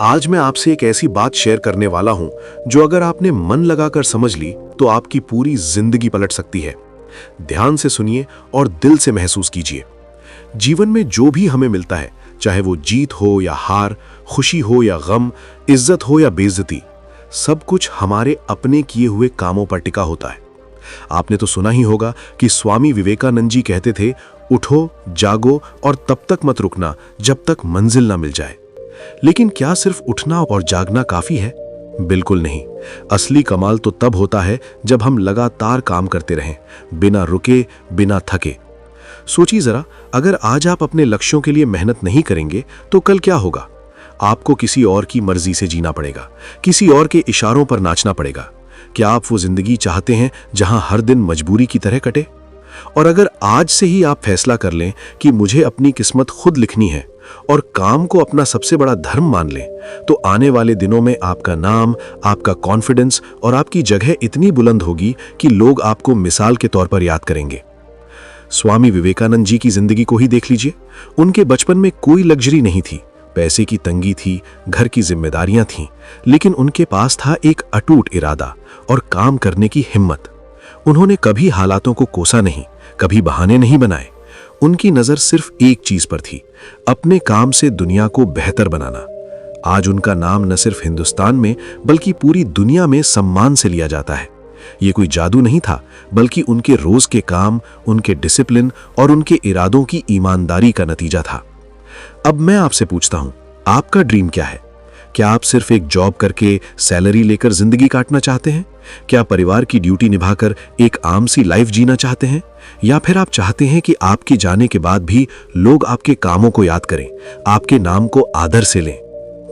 आज मैं आपसे एक ऐसी बात शेयर करने वाला हूं जो अगर आपने मन लगाकर समझ ली तो आपकी पूरी जिंदगी पलट सकती है। ध्यान से सुनिए और दिल से महसूस कीजिए। जीवन में जो भी हमें मिलता है, चाहे वो जीत हो या हार, खुशी हो या गम, इज्जत हो या बेइज्जती, सब कुछ हमारे अपने किए हुए कामों पर टिका होता है। आपने तो सुना ही होगा कि स्वामी विवेकानंद जी कहते थे, उठो, जागो और तब तक मत रुकना जब तक मंजिल ना मिल जाए। लेकिन क्या सिर्फ उठना और जागना काफी है? बिल्कुल नहीं। असली कमाल तो तब होता है जब हम लगातार काम करते रहें, बिना रुके, बिना थके। सोचिए जरा, अगर आज आप अपने लक्ष्यों के लिए मेहनत नहीं करेंगे तो कल क्या होगा? आपको किसी और की मर्जी से जीना पड़ेगा, किसी और के इशारों पर नाचना पड़ेगा। क्या आप वो जिंदगी चाहते हैं जहां हर दिन मजबूरी की तरह कटे? और अगर आज से ही आप फैसला कर लें कि मुझे अपनी किस्मत खुद लिखनी है और काम को अपना सबसे बड़ा धर्म मान लें, तो आने वाले दिनों में आपका नाम, आपका कॉन्फिडेंस और आपकी जगह इतनी बुलंद होगी कि लोग आपको मिसाल के तौर पर याद करेंगे। स्वामी विवेकानंद जी की जिंदगी को ही देख लीजिए। उनके बचपन में कोई लग्जरी नहीं थी, पैसे की तंगी थी, घर की जिम्मेदारियां थीं, लेकिन उनके पास था एक अटूट इरादा और काम करने की हिम्मत। उन्होंने कभी हालातों को कोसा नहीं, कभी बहाने नहीं बनाए। उनकी नजर सिर्फ एक चीज पर थी, अपने काम से दुनिया को बेहतर बनाना। आज उनका नाम न सिर्फ हिंदुस्तान में बल्कि पूरी दुनिया में सम्मान से लिया जाता है। ये कोई जादू नहीं था, बल्कि उनके रोज के काम, उनके डिसिप्लिन और उनके इरादों की ईमानदारी का नतीजा था। अब मैं आपसे पूछता हूं, आपका ड्रीम क्या है? क्या आप सिर्फ एक जॉब करके सैलरी लेकर जिंदगी काटना चाहते हैं? क्या परिवार की ड्यूटी निभाकर एक आम सी लाइफ जीना चाहते हैं? या फिर आप चाहते हैं कि आपके जाने के बाद भी लोग आपके कामों को याद करें, आपके नाम को आदर से लें?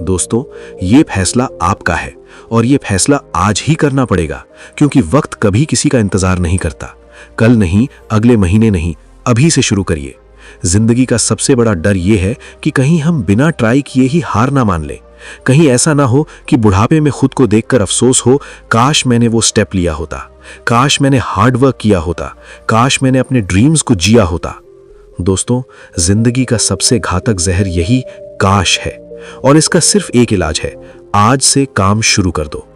दोस्तों, ये फैसला आपका है और ये फैसला आज ही करना पड़ेगा, क्योंकि वक्त कभी किसी का इंतजार नहीं करता। कल नहीं, अगले महीने नहीं, अभी से शुरू करिए। जिंदगी का सबसे बड़ा डर यह है कि कहीं हम बिना ट्राई किए ही हार ना मान लें। कहीं ऐसा ना हो कि बुढ़ापे में खुद को देखकर अफसोस हो, काश मैंने वो स्टेप लिया होता, काश मैंने हार्ड वर्क किया होता, काश मैंने अपने ड्रीम्स को जिया होता। दोस्तों, जिंदगी का सबसे घातक जहर यही काश है, और इसका सिर्फ एक इलाज है, आज से काम शुरू कर दो।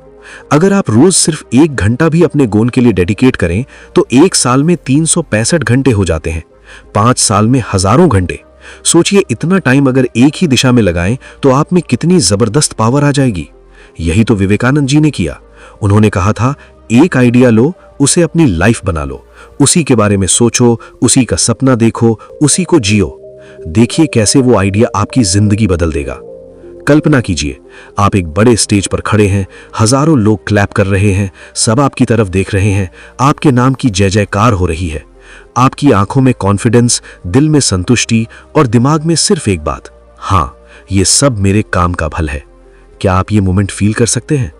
अगर आप रोज सिर्फ 1 घंटा भी अपने गोल के लिए डेडिकेट करें तो 1 साल में 365 घंटे हो जाते हैं, 5 साल में हजारों घंटे। सोचिए, इतना टाइम अगर एक ही दिशा में लगाएं तो आप में कितनी जबरदस्त पावर आ जाएगी। यही तो विवेकानंद जी ने किया। उन्होंने कहा था, एक आइडिया लो, उसे अपनी लाइफ बना लो, उसी के बारे में सोचो, उसी का सपना देखो, उसी को जियो। देखिए कैसे वो आइडिया आपकी जिंदगी बदल देगा। कल्पना कीजिए, आप एक बड़े स्टेज पर खड़े हैं, हजारों लोग क्लैप कर रहे हैं, सब आपकी तरफ देख रहे हैं, आपके नाम की जय जयकार हो रही है। आपकी आंखों में कॉन्फिडेंस, दिल में संतुष्टि और दिमाग में सिर्फ एक बात, हाँ, ये सब मेरे काम का फल है। क्या आप ये मोमेंट फील कर सकते हैं?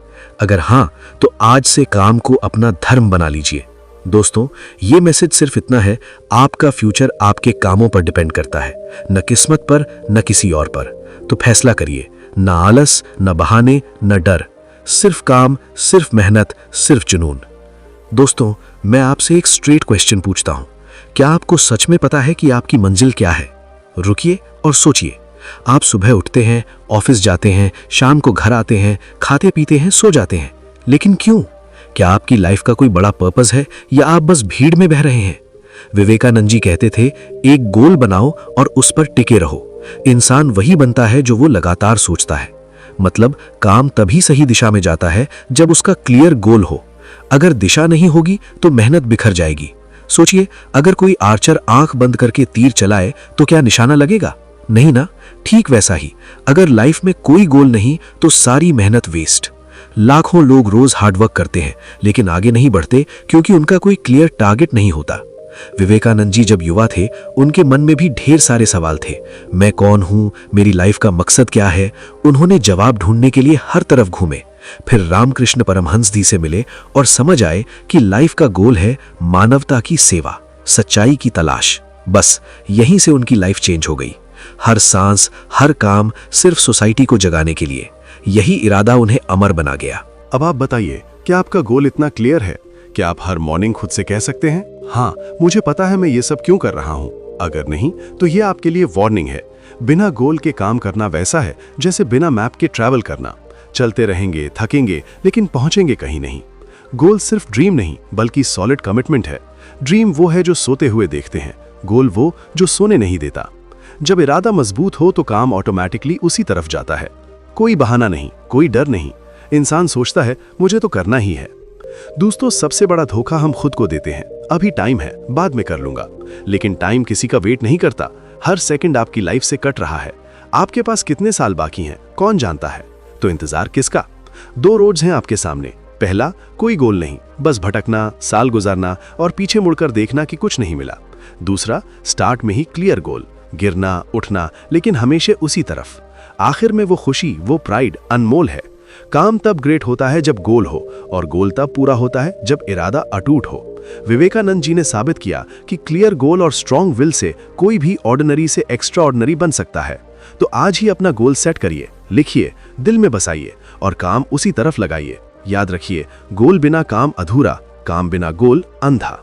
अगर हाँ, तो आज से काम को अपना धर्म बना लीजिए। दोस्तों, ये मैसेज सिर्फ इतना है, आपका फ्यूचर आपके कामों पर डिपेंड करता है, न किस्मत पर, न किसी और पर। तो फैसला करिए, न आलस, न बहाने, न डर, सिर्फ काम, सिर्फ मेहनत, सिर्फ जुनून। दोस्तों, मैं आपसे एक स्ट्रेट क्वेश्चन पूछता हूं, क्या आपको सच में पता है कि आपकी मंजिल क्या है? रुकिए और सोचिए। आप सुबह उठते हैं, ऑफिस जाते हैं, शाम को घर आते हैं, खाते पीते हैं, सो जाते हैं, लेकिन क्यों? क्या आपकी लाइफ का कोई बड़ा पर्पस है या आप बस भीड़ में बह रहे हैं? विवेकानंद जी कहते थे, एक गोल बनाओ और उस पर टिके रहो। इंसान वही बनता है जो वो लगातार सोचता है। मतलब काम तभी सही दिशा में जाता है जब उसका क्लियर गोल हो। अगर दिशा नहीं होगी तो मेहनत बिखर जाएगी। सोचिए, अगर कोई आर्चर आंख बंद करके तीर चलाए तो क्या निशाना लगेगा? नहीं ना। ठीक वैसा ही, अगर लाइफ में कोई गोल नहीं तो सारी मेहनत वेस्ट। लाखों लोग रोज हार्डवर्क करते हैं लेकिन आगे नहीं बढ़ते क्योंकि उनका कोई क्लियर टारगेट नहीं होता। विवेकानंद जी जब युवा थे, उनके मन में भी ढेर सारे सवाल थे। मैं कौन हूं? मेरी लाइफ का मकसद क्या है? उन्होंने जवाब ढूंढने के लिए हर तरफ घूमे। फिर रामकृष्ण परमहंस जी से मिले और समझ आए कि लाइफ का गोल है मानवता की सेवा, सच्चाई की तलाश। बस यहीं से उनकी लाइफ चेंज हो गई। हर सांस, हर काम सिर्फ सोसाइटी को जगाने के लिए। यही इरादा उन्हें अमर बना गया। अब आप बताइए, क्या आपका गोल इतना क्लियर है? क्या आप हर मॉर्निंग खुद से कह सकते हैं, हाँ, मुझे पता है मैं ये सब क्यों कर रहा हूँ? अगर नहीं, तो ये आपके लिए वार्निंग है। बिना गोल के काम करना वैसा है जैसे बिना मैप के ट्रैवल करना। चलते रहेंगे, थकेंगे, लेकिन पहुंचेंगे कहीं नहीं। गोल सिर्फ ड्रीम नहीं बल्कि सॉलिड कमिटमेंट है। ड्रीम वो है जो सोते हुए देखते हैं, गोल वो जो सोने नहीं देता। जब इरादा मजबूत हो तो काम ऑटोमेटिकली उसी तरफ जाता है। कोई बहाना नहीं, कोई डर नहीं। इंसान सोचता है मुझे तो करना ही है। दोस्तों, सबसे बड़ा धोखा हम खुद को देते हैं। अभी टाइम है, बाद में कर लूंगा। लेकिन टाइम किसी का वेट नहीं करता। हर सेकंड आपकी लाइफ से कट रहा है। आपके पास कितने साल बाकी हैं कौन जानता है। तो इंतजार किसका? 2 रोड्स हैं आपके सामने। पहला, कोई गोल नहीं, बस भटकना, साल गुजारना और पीछे मुड़कर देखना कि कुछ नहीं मिला। दूसरा, स्टार्ट में ही क्लियर गोल, गिरना, उठना, लेकिन हमेशा उसी तरफ। आखिर में वो खुशी, वो प्राइड अनमोल है। काम तब ग्रेट होता है जब गोल हो, और गोल तब पूरा होता है जब इरादा अटूट हो। विवेकानंद जी ने साबित किया कि क्लियर गोल और स्ट्रॉन्ग विल से कोई भी ऑर्डिनरी से एक्स्ट्रा ऑर्डिनरी बन सकता है। तो आज ही अपना गोल सेट करिए, लिखिए, दिल में बसाइए और काम उसी तरफ लगाइए। याद रखिए, गोल बिना काम अधूरा, काम बिना गोल अंधा।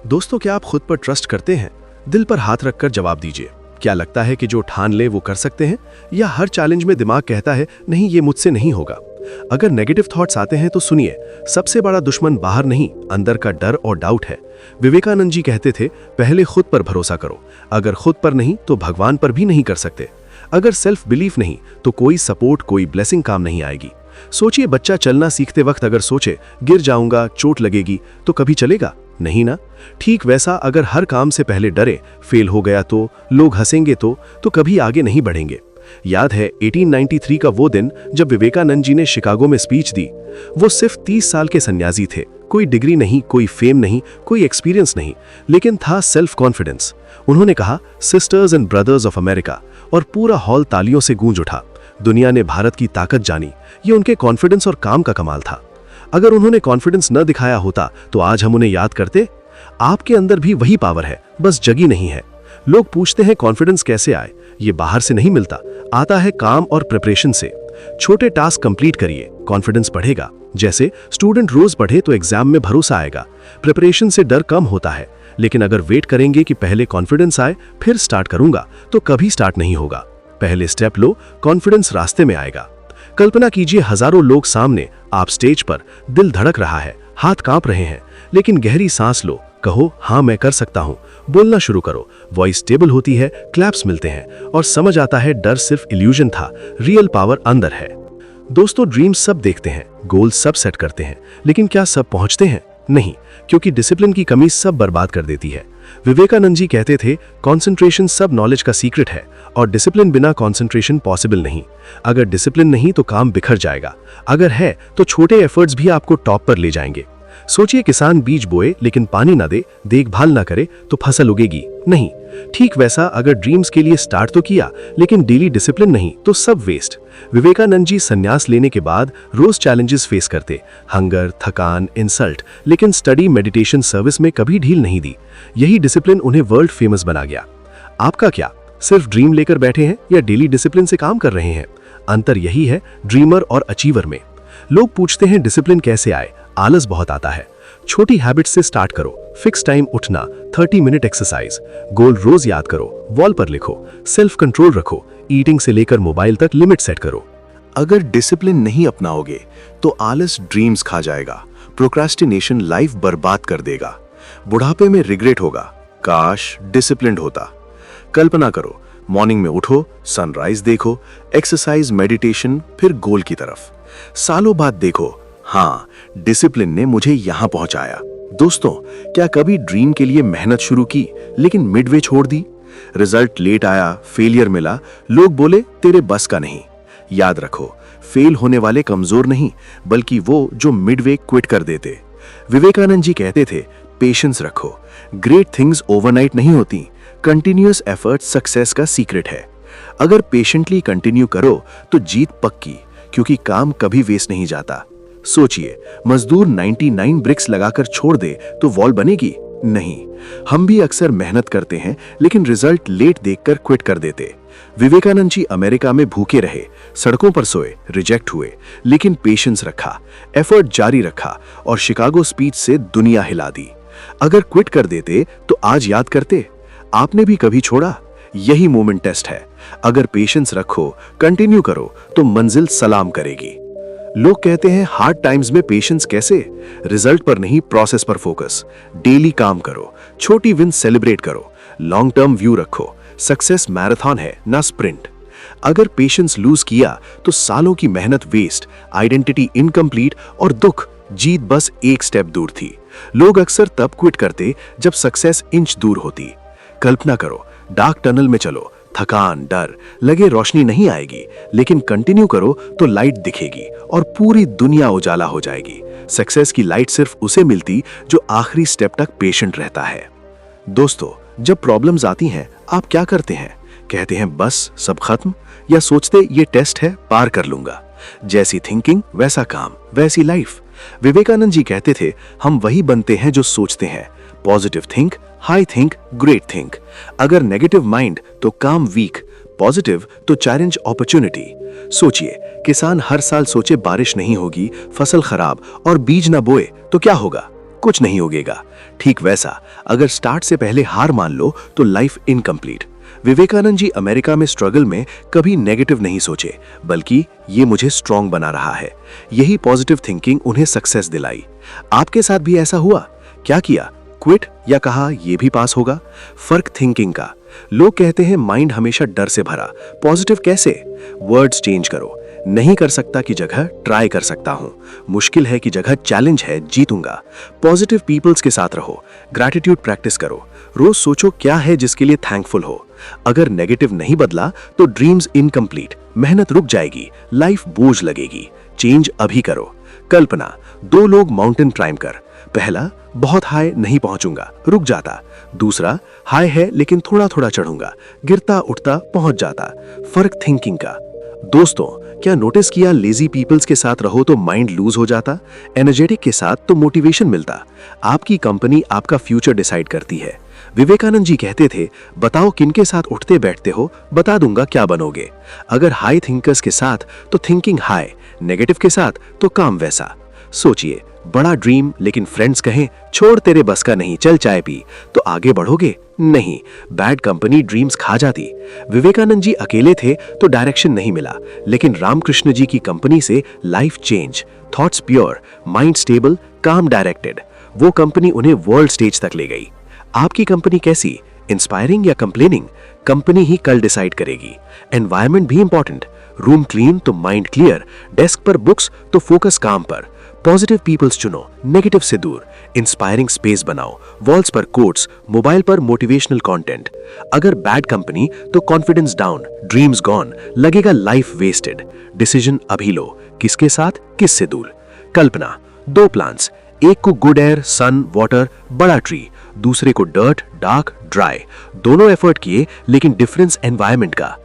दोस्तों, क्या आप खुद पर ट्रस्ट करते हैं? दिल पर हाथ रखकर जवाब दीजिए। क्या लगता है कि जो ठान ले वो कर सकते हैं, या हर चैलेंज में दिमाग कहता है नहीं, ये मुझसे नहीं होगा? अगर नेगेटिव थॉट्स आते हैं तो सुनिए, सबसे बड़ा दुश्मन बाहर नहीं, अंदर का डर और डाउट है। विवेकानंद जी कहते थे, पहले खुद पर भरोसा करो। अगर खुद पर नहीं तो भगवान पर भी नहीं कर सकते। अगर सेल्फ बिलीफ नहीं तो कोई सपोर्ट, कोई ब्लेसिंग काम नहीं आएगी। सोचिए, बच्चा चलना सीखते वक्त अगर सोचे गिर जाऊंगा, चोट लगेगी, तो कभी चलेगा नहीं ना? ठीक वैसा अगर हर काम से पहले डरे, फेल हो गया तो, लोग हंसेंगे तो कभी आगे नहीं बढ़ेंगे। याद है 1893 का वो दिन जब विवेकानंद जी ने शिकागो में स्पीच दी। वो सिर्फ 30 साल के सन्यासी थे। कोई डिग्री नहीं, कोई फेम नहीं, कोई एक्सपीरियंस नहीं, लेकिन था सेल्फ कॉन्फिडेंस। उन्होंने कहा, sisters and brothers of America, और पूरा हॉल तालियों से गूंज उठा। दुनिया ने भारत की ताकत जानी। ये उनके कॉन्फिडेंस और काम का कमाल था। अगर उन्होंने कॉन्फिडेंस न दिखाया होता तो आज हम उन्हें याद करते। आपके अंदर भी वही पावर है, बस जगी नहीं है। लोग पूछते हैं कॉन्फिडेंस कैसे आए? ये बाहर से नहीं मिलता, आता है काम और प्रिपरेशन से। छोटे टास्क कंप्लीट करिए, कॉन्फिडेंस बढ़ेगा। जैसे स्टूडेंट रोज पढ़े तो एग्जाम में भरोसा आएगा। प्रिपरेशन से डर कम होता है, लेकिन अगर वेट करेंगे कि पहले कॉन्फिडेंस आए फिर स्टार्ट करूंगा, तो कभी स्टार्ट नहीं होगा। पहले स्टेप लो, कॉन्फिडेंस रास्ते में आएगा। कल्पना कीजिए, हजारों लोग सामने, आप स्टेज पर, दिल धड़क रहा है, हाथ कांप रहे हैं, लेकिन गहरी सांस लो, कहो हाँ मैं कर सकता हूं, बोलना शुरू करो। वॉइस स्टेबल होती है, क्लैप्स मिलते हैं और समझ आता है डर सिर्फ इल्यूजन था, रियल पावर अंदर है। दोस्तों, ड्रीम्स सब देखते हैं, गोल सब सेट करते हैं, लेकिन क्या सब पहुंचते हैं? नहीं, क्योंकि डिसिप्लिन की कमी सब बर्बाद कर देती है। विवेकानंद जी कहते थे, कंसंट्रेशन सब नॉलेज का सीक्रेट है, और डिसिप्लिन बिना कंसंट्रेशन पॉसिबल नहीं। अगर डिसिप्लिन नहीं तो काम बिखर जाएगा, अगर है तो छोटे एफर्ट्स भी आपको टॉप पर ले जाएंगे। सोचिए, किसान बीज बोए लेकिन पानी ना दे, देखभाल ना करे, तो फसल उगेगी नहीं। ठीक वैसा अगर ड्रीम्स के लिए स्टार्ट तो किया लेकिन डेली डिसिप्लिन नहीं तो सब वेस्ट। विवेकानंद जी संन्यास लेने के बाद रोज चैलेंजेस फेस करते, हंगर, थकान, इंसल्ट, लेकिन स्टडी, मेडिटेशन, सर्विस में कभी ढील नहीं दी। यही डिसिप्लिन उन्हें वर्ल्ड फेमस बना गया। आपका क्या? सिर्फ ड्रीम लेकर बैठे हैं या डेली डिसिप्लिन से काम कर रहे हैं? अंतर यही है ड्रीमर और अचीवर में। लोग पूछते हैं डिसिप्लिन कैसे आए? आलस बहुत आता है। छोटी हैबिट्स से स्टार्ट करो। फिक्स टाइम उठना, 30 मिनट एक्सरसाइज, गोल रोज याद करो, वॉल पर लिखो, सेल्फ कंट्रोल रखो, ईटिंग से लेकर मोबाइल तक लिमिट सेट करो। अगर डिसिप्लिन नहीं अपनाओगे तो आलस ड्रीम्स खा जाएगा, प्रोक्रास्टिनेशन लाइफ बर्बाद कर देगा, बुढ़ापे में रिग्रेट होगा, काश डिसिप्लिन्ड होता। कल्पना करो, मॉर्निंग में उठो, सनराइज देखो, एक्सरसाइज, मेडिटेशन, फिर गोल की तरफ। सालों बाद देखो, हाँ, डिसिप्लिन ने मुझे यहां पहुंचाया। दोस्तों, क्या कभी ड्रीम के लिए मेहनत शुरू की लेकिन मिडवे छोड़ दी? रिजल्ट लेट आया, फेलियर मिला, लोग बोले तेरे बस का नहीं। याद रखो, फेल होने वाले कमजोर नहीं, बल्कि वो जो मिडवे क्विट कर देते। विवेकानंद जी कहते थे, पेशेंस रखो, ग्रेट थिंग्स ओवरनाइट नहीं होती, कंटिन्यूअस एफर्ट सक्सेस का सीक्रेट है। अगर पेशेंटली कंटिन्यू करो तो जीत पक्की, क्योंकि काम कभी वेस्ट नहीं जाता। सोचिए, मजदूर 99 ब्रिक्स लगाकर छोड़ दे तो वॉल बनेगी? नहीं। हम भी अक्सर मेहनत करते हैं लेकिन रिजल्ट लेट देखकर क्विट कर देते। विवेकानंद जी अमेरिका में भूखे रहे, सड़कों पर सोए, रिजेक्ट हुए, लेकिन पेशेंस रखा, एफर्ट जारी रखा और शिकागो स्पीच से दुनिया हिला दी। अगर क्विट कर देते तो आज याद करते? आपने भी कभी छोड़ा? यही मोमेंट टेस्ट है। अगर पेशेंस रखो, कंटिन्यू करो, तो मंजिल सलाम करेगी। लोग कहते हैं हार्ड टाइम्स में पेशेंस कैसे? रिजल्ट पर नहीं, प्रोसेस पर फोकस। डेली काम करो, छोटी विन सेलिब्रेट करो, लॉन्ग टर्म व्यू रखो। सक्सेस मैराथन है, ना स्प्रिंट। अगर पेशेंस लूज किया तो सालों की मेहनत वेस्ट, आइडेंटिटी इनकम्प्लीट और दुख, जीत बस एक स्टेप दूर थी। लोग अक्सर तब क्विट करते जब सक्सेस इंच दूर होती। कल्पना करो, डार्क टनल में चलो, थकान, डर लगे, रोशनी नहीं आएगी, लेकिन कंटिन्यू करो तो लाइट दिखेगी और पूरी दुनिया उजाला हो जाएगी। सक्सेस की लाइट सिर्फ उसे मिलती जो आखिरी स्टेप तक पेशेंट रहता है। दोस्तों, जब प्रॉब्लम्स आती हैं, आप क्या करते हैं? कहते हैं बस सब खत्म, या सोचते ये टेस्ट है, पार कर लूंगा? जैसी थिंकिंग वैसा काम, वैसी लाइफ। विवेकानंद जी कहते थे, हम वही बनते हैं जो सोचते हैं। Positive think, high think, great think. अगर नेगेटिव माइंड तो काम वीक, पॉजिटिव तो चैलेंज अपॉर्चुनिटी। सोचिए, किसान हर साल सोचे बारिश नहीं होगी, फसल खराब और बीज ना बोए तो क्या होगा? कुछ नहीं उगेगा। ठीक वैसा, अगर स्टार्ट से पहले हार मान लो तो life incomplete. Vivekananda ji America में स्ट्रगल में कभी नेगेटिव नहीं सोचे, बल्कि ये मुझे स्ट्रांग बना रहा है। यही पॉजिटिव थिंकिंग उन्हें सक्सेस दिलाई। आपके साथ भी ऐसा हुआ? क्या किया? क्विट या कहा ये भी पास होगा? फर्क थिंकिंग का। लोग कहते हैं माइंड हमेशा डर से भरा, पॉजिटिव कैसे? वर्ड्स चेंज करो। नहीं कर सकता की जगह ट्राई कर सकता हूं। मुश्किल है की जगह चैलेंज है, जीतूंगा। पॉजिटिव पीपल्स के साथ रहो, ग्रैटिट्यूड प्रैक्टिस करो। रोज सोचो क्या है जिसके लिए थैंकफुल हो। अगर नेगेटिव नहीं बदला तो ड्रीम्स इनकम्प्लीट, मेहनत रुक जाएगी, लाइफ बोझ लगेगी। चेंज अभी करो। कल्पना, दो लोग माउंटेन क्लाइंब कर। पहला, बहुत हाई नहीं पहुंचूंगा, रुक जाता। दूसरा, हाई है लेकिन थोड़ा थोड़ा चढ़ूंगा, गिरता उठता पहुंच जाता। फर्क थिंकिंग का। दोस्तों, क्या नोटिस किया, लेजी पीपल्स के साथ रहो तो माइंड लूज हो जाता, एनर्जेटिक के साथ तो मोटिवेशन मिलता। आपकी कंपनी आपका फ्यूचर डिसाइड करती है। विवेकानंद जी कहते थे, बताओ किनके साथ उठते बैठते हो, बता दूंगा क्या बनोगे। अगर हाई थिंकर्स के साथ तो थिंकिंग हाई, नेगेटिव के साथ तो काम वैसा। सोचिए, बड़ा ड्रीम लेकिन फ्रेंड्स कहें छोड़ तेरे बस का नहीं, चल चाय पी, तो आगे बढ़ोगे? नहीं, बैड कंपनी ड्रीम्स खा जाती। विवेकानंद जी अकेले थे तो डायरेक्शन नहीं मिला, लेकिन रामकृष्ण जी की कंपनी से life change, thoughts pure, mind stable, काम डायरेक्टेड। वो कंपनी उन्हें वर्ल्ड स्टेज तक ले गई। आपकी कंपनी कैसी? इंस्पायरिंग या कंप्लेनिंग? कंपनी ही कल डिसाइड करेगी। एनवायरनमेंट भी इंपॉर्टेंट। रूम क्लीन तो माइंड क्लियर, डेस्क पर बुक्स तो फोकस काम पर। पॉजिटिव पीपल्स चुनो, नेगेटिव से दूर। इंस्पायरिंग स्पेस बनाओ, वॉल्स पर कोट्स, मोबाइल पर मोटिवेशनल कंटेंट। अगर बैड कंपनी तो कॉन्फिडेंस डाउन, ड्रीम्स गॉन, लगेगा लाइफ वेस्टेड। डिसीजन अभी लो, किसके साथ, किससे दूर। कल्पना, दो प्लांट्स, एक को गुड एयर, सन, वाटर, बड़ा ट्री, दूसरे को डर्ट, डार्क, ड्राई। दोनों एफर्ट किए लेकिन डिफरेंस एनवायरनमेंट का।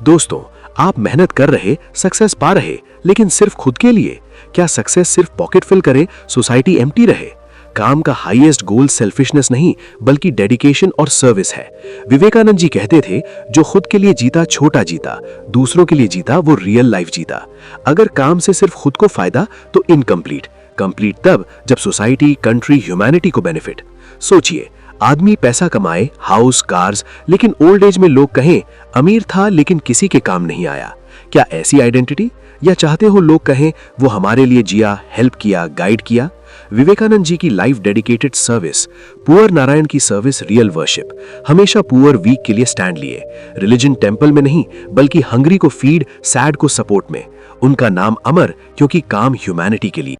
दोस्तों, आप मेहनत कर रहे, सक्सेस पा रहे, लेकिन सिर्फ खुद के लिए? क्या सक्सेस सिर्फ पॉकेट फिल करे, सोसाइटी एम्प्टी रहे? काम का हाईएस्ट गोल सेल्फिशनेस नहीं, बल्कि डेडिकेशन और सर्विस है। विवेकानंद जी कहते थे, जो खुद के लिए जीता छोटा जीता, दूसरों के लिए जीता वो रियल लाइफ जीता। अगर काम से सिर्फ खुद को फायदा तो इनकम्प्लीट। कंप्लीट तब जब सोसाइटी, कंट्री, ह्यूमैनिटी को बेनिफिट। सोचिए, आदमी पैसा कमाए, हाउस, कार्स, लेकिन ओल्ड एज में लोग कहें अमीर था लेकिन किसी के काम नहीं आया। क्या ऐसी आइडेंटिटी? या चाहते हो लोग कहें वो हमारे लिए जिया, हेल्प किया, गाइड किया? विवेकानंद जी की life dedicated service, poor Narayan की सर्विस रियल वर्शिप। हमेशा पुअर वीक के लिए स्टैंड लिए। रिलीजन टेंपल में नहीं, बल्कि हंग्री को फीड, सैड को सपोर्ट में। उनका नाम अमर क्योंकि काम ह्यूमैनिटी के लिए।